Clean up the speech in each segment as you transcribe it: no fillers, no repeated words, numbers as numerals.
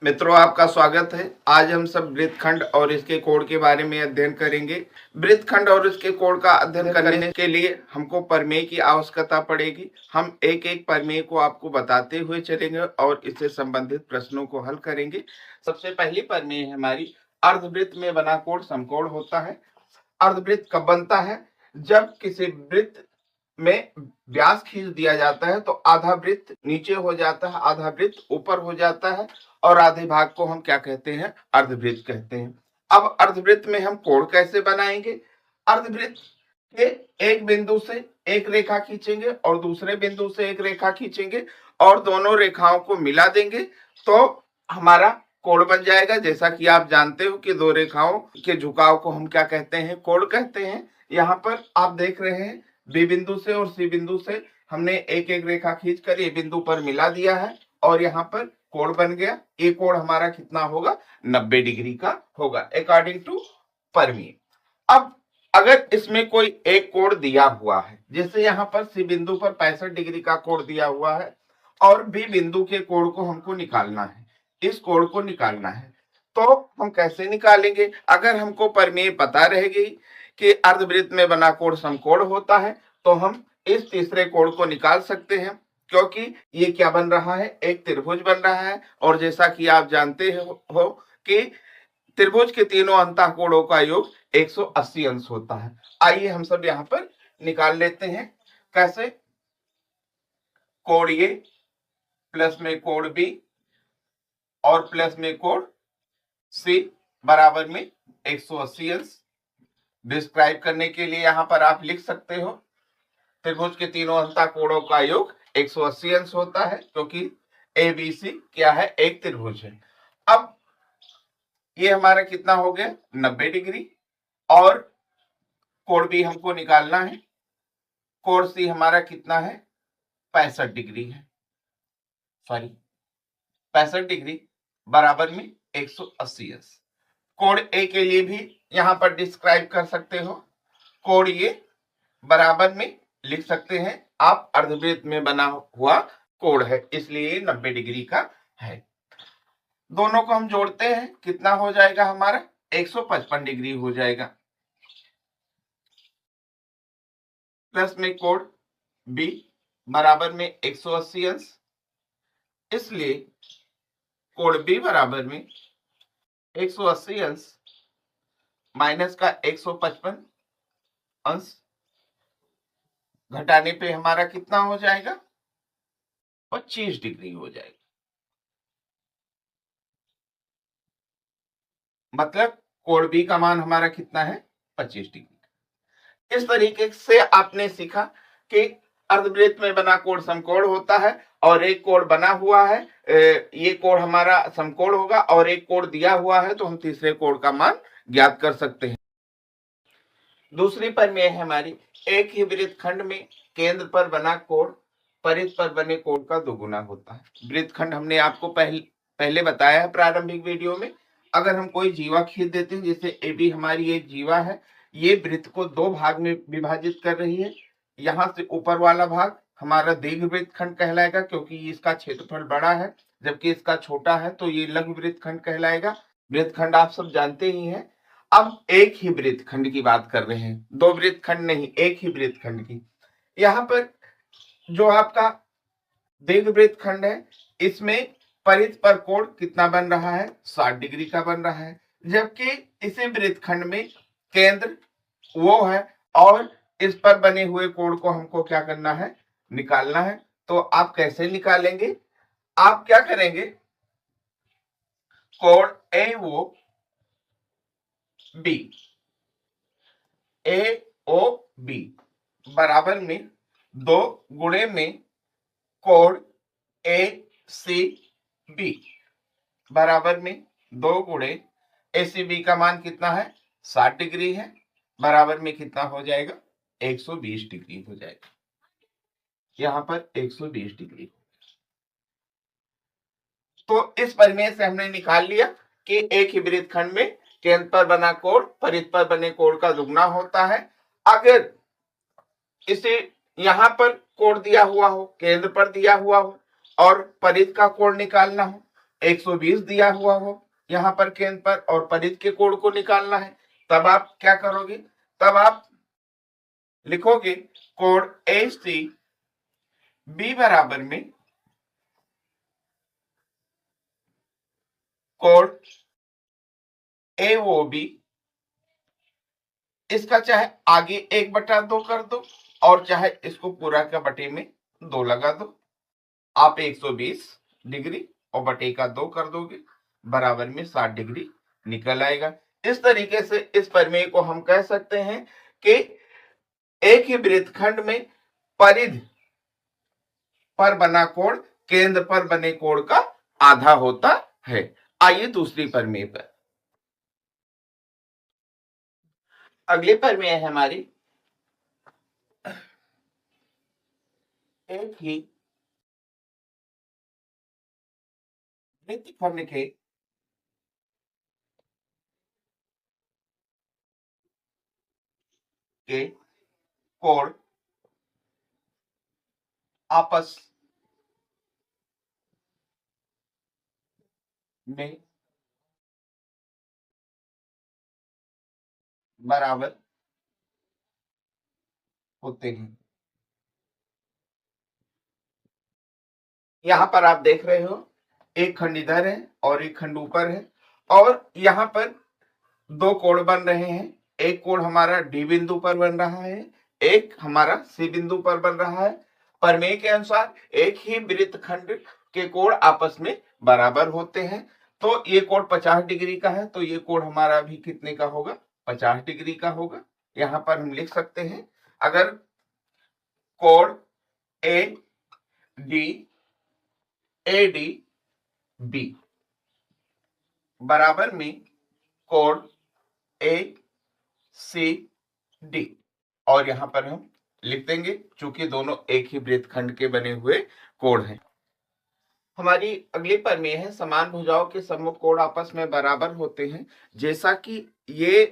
मित्रों, आपका स्वागत है। आज हम सब वृत्तखंड और इसके कोड के बारे में अध्ययन करेंगे। वृत्तखंड और इसके कोड का अध्ययन करने के लिए हमको प्रमेय की आवश्यकता पड़ेगी। हम एक एक प्रमेय को आपको बताते हुए चलेंगे और इससे संबंधित प्रश्नों को हल करेंगे। सबसे पहली प्रमेय है हमारी, अर्धवृत्त में बना कोण समकोण होता है। अर्धवृत्त कब बनता है? जब किसी वृत्त में व्यास खींच दिया जाता है तो आधा वृत्त नीचे हो जाता है, आधा वृत्त ऊपर हो जाता है और आधे भाग को हम क्या कहते हैं? अर्धवृत्त कहते हैं। अब अर्धवृत्त में हम कोण कैसे बनाएंगे? अर्धवृत्त के एक बिंदु से एक रेखा खींचेंगे और दूसरे बिंदु से एक रेखा खींचेंगे और दोनों रेखाओं को मिला देंगे तो हमारा कोण बन जाएगा। जैसा कि आप जानते हो कि दो रेखाओं के झुकाव को हम क्या कहते हैं? कोण कहते हैं। यहाँ पर आप देख रहे हैं बी बिंदु से और सी बिंदु से हमने एक एक रेखा खींचकर ये बिंदु पर मिला दिया है और यहाँ पर कोण बन गया। ये कोण हमारा कितना होगा? 90 डिग्री का होगा अकॉर्डिंग टू प्रमेय। अब अगर इसमें कोई एक कोण दिया हुआ है, जैसे यहाँ पर सी बिंदु पर 65 डिग्री का कोण दिया हुआ है और बी बिंदु के कोण को हमको निकालना है, इस कोण को निकालना है, तो हम कैसे निकालेंगे? अगर हमको प्रमेय पता रहेगी कि अर्धवृत्त में बना कोण समकोण होता है तो हम इस तीसरे कोण को निकाल सकते हैं, क्योंकि ये क्या बन रहा है? एक त्रिभुज बन रहा है। और जैसा कि आप जानते हो कि त्रिभुज के तीनों अंतः कोणों का योग 180 अंश होता है। आइए हम सब यहाँ पर निकाल लेते हैं। कैसे? कोण ए प्लस में कोण बी और प्लस में कोण सी बराबर में 180 अंश। डिस्क्राइब करने के लिए यहाँ पर आप लिख सकते हो त्रिभुज के तीनों अंतः कोणों का योग 180 अंश होता है, क्योंकि ए बी सी क्या है? एक त्रिभुज है। अब ये हमारा कितना हो गया? 90 डिग्री। और कोण बी हमको निकालना है। कोण सी हमारा कितना है? 65 डिग्री है, सॉरी 65 डिग्री बराबर में 180 अंश। कोण ए के लिए भी यहां पर डिस्क्राइब कर सकते हो। कोण ए बराबर में लिख सकते हैं आप, अर्धवृत्त में बना हुआ कोण है इसलिए 90 डिग्री का है। दोनों को हम जोड़ते हैं, कितना हो जाएगा हमारा? 155 डिग्री हो जाएगा। प्लस में कोण बी बराबर में 180 अंश, इसलिए कोण बी बराबर में 180 अंश माइनस का 155 अंश घटाने पे हमारा कितना हो जाएगा? 25 डिग्री हो जाएगा। मतलब कोण बी का मान हमारा कितना है? 25 डिग्री। इस तरीके से आपने सीखा कि अर्धवृत्त में बना कोण समकोण होता है और एक कोण बना हुआ है, ये कोण हमारा समकोण होगा और एक कोण दिया हुआ है तो हम तीसरे कोण का मान ज्ञात कर सकते हैं। दूसरी प्रमेय है हमारी, एक ही वृत्तखंड में केंद्र पर बना कोण परिध पर बने कोण का दोगुना होता है। वृत्तखंड हमने आपको पहले बताया है प्रारंभिक वीडियो में। अगर हम कोई जीवा खींच देते हैं, जैसे ए बी हमारी एक जीवा है, ये वृत्त को दो भाग में विभाजित कर रही है। यहां से ऊपर वाला भाग हमारा दीर्घ वृत्तखंड कहलाएगा, क्योंकि इसका क्षेत्रफल बड़ा है, जबकि इसका छोटा है तो ये लघु वृत्तखंड कहलाएगा। वृत्तखंड आप सब जानते ही हैं। अब एक ही वृत्तखंड की बात कर रहे हैं, दो वृत्तखंड नहीं, एक ही वृत्तखंड की। यहाँ पर जो आपका दीर्घ वृत्तखंड है, इसमें परिध पर कोण कितना बन रहा है? 60 डिग्री का बन रहा है, जबकि इसी वृत्तखंड में केंद्र वो है और इस पर बने हुए कोण को हमको क्या करना है? निकालना है। तो आप कैसे निकालेंगे? आप क्या करेंगे? कोण ए ओ बी, ए ओ बी बराबर में 2 गुणे में कोण ए सी बी बराबर में 2 गुणे ए सी बी का मान कितना है? 60 डिग्री है, बराबर में कितना हो जाएगा? 120 डिग्री हो जाएगा। यहां पर 120 डिग्री। तो इस प्रमेय से हमने निकाल लिया कि एक ही वृत्तखंड में केंद्र पर बना कोण परिध पर बने कोण का दुगना होता है। अगर इसे यहां पर कोण दिया हुआ हो, केंद्र पर दिया हुआ हो और परिध का कोण निकालना हो, 120 दिया हुआ हो यहाँ पर केंद्र पर और परिध के कोण को निकालना है, तब आप क्या करोगे, तब आप लिखोगे कोण ए सी बी बराबर में कोण ए ओ बी। इसका चाहे आगे 1/2 कर दो और चाहे इसको पूरा का बटे में 2 लगा दो। आप 120 डिग्री और बटे का 2 कर दोगे, बराबर में 60 डिग्री निकल आएगा। इस तरीके से इस प्रमेय को हम कह सकते हैं कि एक ही वृत्तखंड में परिध पर बना कोण केंद्र पर बने कोण का आधा होता है। आइए दूसरी प्रमेय पर। अगली प्रमेय है हमारी, एक ही वृत्तखंड के कोण आपस में बराबर होते हैं। यहां पर आप देख रहे हो एक खंड इधर है और एक खंड ऊपर है और यहां पर दो कोण बन रहे हैं। एक कोण हमारा डी बिंदु पर बन रहा है, एक हमारा सी बिंदु पर बन रहा है। प्रमेय के अनुसार एक ही वृत्तखंड के कोण आपस में बराबर होते हैं। तो ये कोण 50 डिग्री का है, तो ये कोण हमारा भी कितने का होगा, 50 डिग्री का होगा। यहां पर हम लिख सकते हैं, अगर कोण ए डी बी बराबर में कोण ए सी डी, और यहां पर हम लिख देंगे चूंकि दोनों एक ही वृत्तखंड के बने हुए कोण हैं। हमारी अगली प्रमेय है, समान भुजाओं के सम्मुख कोण आपस में बराबर होते हैं। जैसा कि ये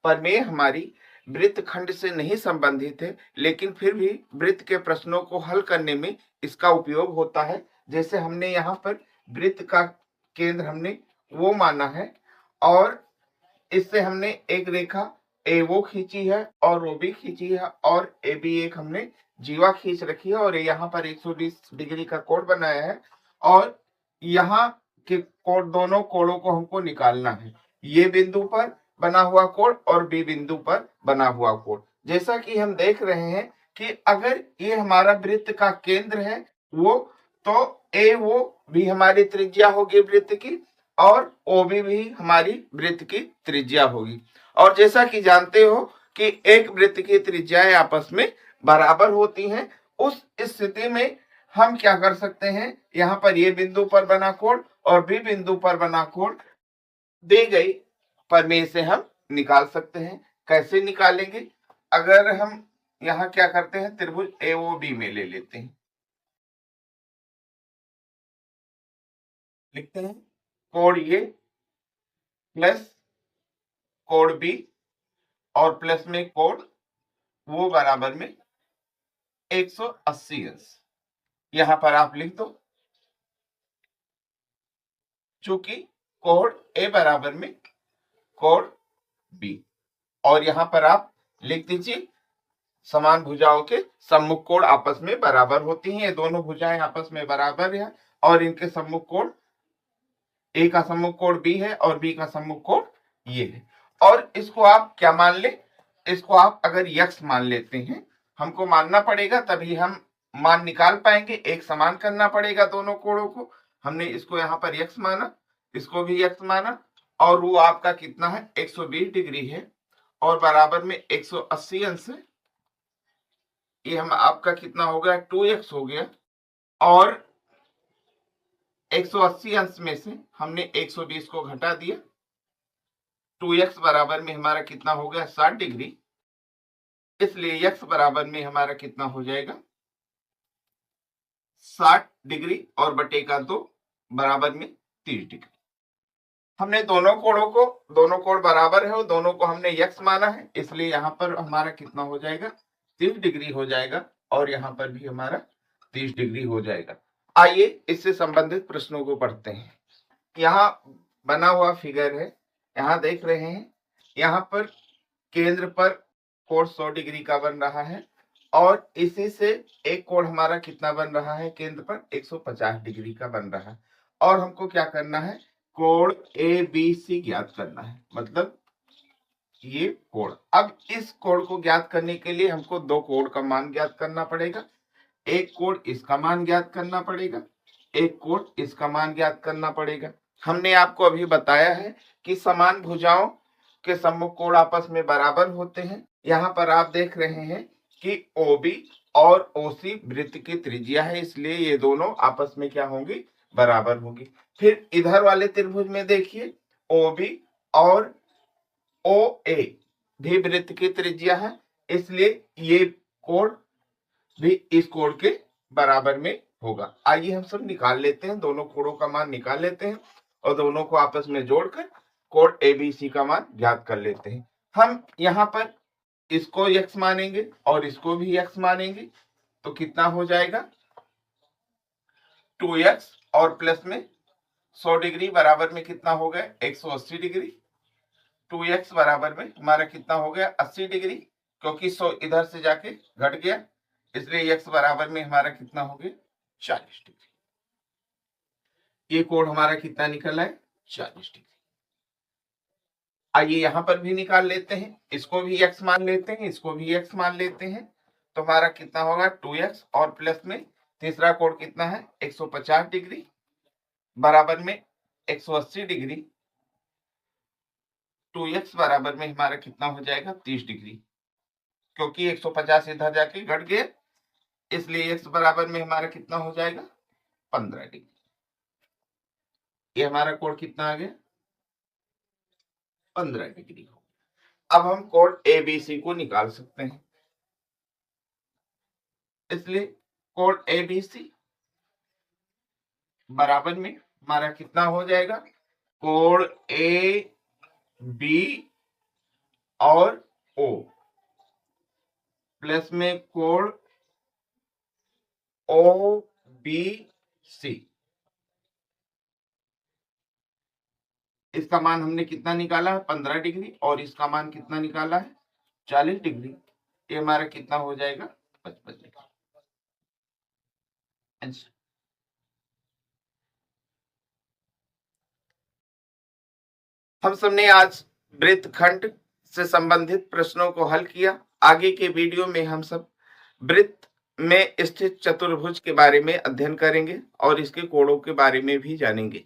प्रमेय हमारी वृत्तखंड से नहीं संबंधित है, लेकिन फिर भी वृत्त के प्रश्नों को हल करने में इसका उपयोग होता है। जैसे हमने यहाँ पर वृत्त का केंद्र हमने वो माना है और इससे हमने एक रेखा ए वो खींची है और ओ बी खींची है और ए बी एक हमने जीवा खींच रखी है और यहाँ पर 120 डिग्री का कोण बनाया है और यहाँ के कोण, दोनों कोणों को हमको निकालना है। ये बिंदु पर बना हुआ कोण और बी बिंदु पर बना हुआ कोण। जैसा कि हम देख रहे हैं कि अगर ये हमारा वृत्त का केंद्र है वो, तो ए वो भी हमारी त्रिज्या होगी वृत्त की और ओ भी हमारी वृत्त की त्रिज्या होगी। और जैसा कि जानते हो कि एक वृत्त की त्रिज्याएं आपस में बराबर होती हैं, उस स्थिति में हम क्या कर सकते हैं, यहाँ पर ये बिंदु पर बना कोण और बी बिंदु पर बना कोण दी गई प्रमेय से हम निकाल सकते हैं। कैसे निकालेंगे, अगर हम यहाँ क्या करते हैं, त्रिभुज ए ओ बी में ले लेते हैं, लिखते हैं कोण ये प्लस कोण बी और प्लस में कोण वो बराबर में 180 अंश। यहां पर आप लिख दो, चूंकि कोण ए बराबर में कोण बी, और यहां पर आप लिख दीजिए समान भुजाओं के सम्मुख कोण आपस में बराबर होती हैं। ये दोनों भुजाएं आपस में बराबर है और इनके सम्मुख कोण, ए का सम्मुख कोण बी है और बी का सम्मुख कोण ये है। और इसको आप क्या मान ले, इसको आप अगर यक्स मान लेते हैं, हमको मानना पड़ेगा तभी हम मान निकाल पाएंगे। एक समान करना पड़ेगा दोनों कोणों को। हमने इसको यहाँ पर यक्स माना, इसको भी यक्स माना और वो आपका कितना है, 120 डिग्री है और बराबर में 180 अंश है। ये हम आपका कितना हो गया, 2x हो गया और 180 अंश में से हमने 120 को घटा दिया, 2x बराबर में हमारा कितना हो गया, 60 डिग्री। इसलिए x बराबर में हमारा कितना हो जाएगा, 60 डिग्री और बटे का 2 बराबर में 30 डिग्री। हमने दोनों कोणों को, दोनों कोण बराबर है और दोनों को हमने x माना है, इसलिए यहाँ पर हमारा कितना हो जाएगा, 30 डिग्री हो जाएगा और यहाँ पर भी हमारा 30 डिग्री हो जाएगा। आइए इससे संबंधित प्रश्नों को पढ़ते हैं। यहाँ बना हुआ फिगर है, यहाँ देख रहे हैं, यहाँ पर केंद्र पर कोण 100 डिग्री का बन रहा है और इसी से एक कोण हमारा कितना बन रहा है, केंद्र पर 150 डिग्री का बन रहा है। और हमको क्या करना है, कोण ABC ज्ञात करना है, मतलब ये कोण। अब इस कोण को ज्ञात करने के लिए हमको दो कोण का मान ज्ञात करना पड़ेगा। एक कोण इसका मान ज्ञात करना पड़ेगा, एक कोण इसका मान ज्ञात करना पड़ेगा। हमने आपको अभी बताया है कि समान भुजाओं के सम्मुख कोण आपस में बराबर होते हैं। यहाँ पर आप देख रहे हैं कि OB और OC वृत्त की त्रिज्या है, इसलिए ये दोनों आपस में क्या होंगी, बराबर होगी। फिर इधर वाले त्रिभुज में देखिए, OB और OA भी वृत्त की त्रिज्या है, इसलिए ये कोण भी इस कोण के बराबर में होगा। आइए हम सब निकाल लेते हैं, दोनों कोणों का मान निकाल लेते हैं और दोनों को आपस में जोड़कर कोण ABC का मान ज्ञात कर लेते हैं। हम यहाँ पर इसको x मानेंगे और इसको भी x मानेंगे, तो कितना हो जाएगा, 2x और प्लस में 100 डिग्री बराबर में कितना हो गया, 180 डिग्री। 2x बराबर में हमारा कितना हो गया, 80 डिग्री, क्योंकि 100 इधर से जाके घट गया, इसलिए x बराबर में हमारा कितना हो गया, 40 डिग्री। ये कोण हमारा कितना निकला है, 40 डिग्री। आइए यहाँ पर भी निकाल लेते हैं, इसको भी x मान लेते हैं, इसको भी x मान लेते हैं, तो हमारा कितना होगा, 2x और प्लस में तीसरा कोण कितना है, 150 डिग्री बराबर में 180 डिग्री। 2x बराबर में हमारा कितना हो जाएगा, 30 डिग्री, क्योंकि 150 इधर जाके घट गया, इसलिए x बराबर में हमारा कितना हो जाएगा, 15 डिग्री। ये हमारा कोण कितना आ गया, 15 डिग्री हो। अब हम कोण ABC को निकाल सकते हैं, इसलिए कोण ABC बराबर में हमारा कितना हो जाएगा, कोण AB और O प्लस में कोण OBC। इसका मान हमने कितना निकाला है, 15 डिग्री, और इसका मान कितना निकाला है, 40 डिग्री। ये हमारा कितना हो जाएगा, 55 डिग्री। हम सबने आज वृत्तखंड से संबंधित प्रश्नों को हल किया। आगे के वीडियो में हम सब वृत्त में स्थित चतुर्भुज के बारे में अध्ययन करेंगे और इसके कोणों के बारे में भी जानेंगे।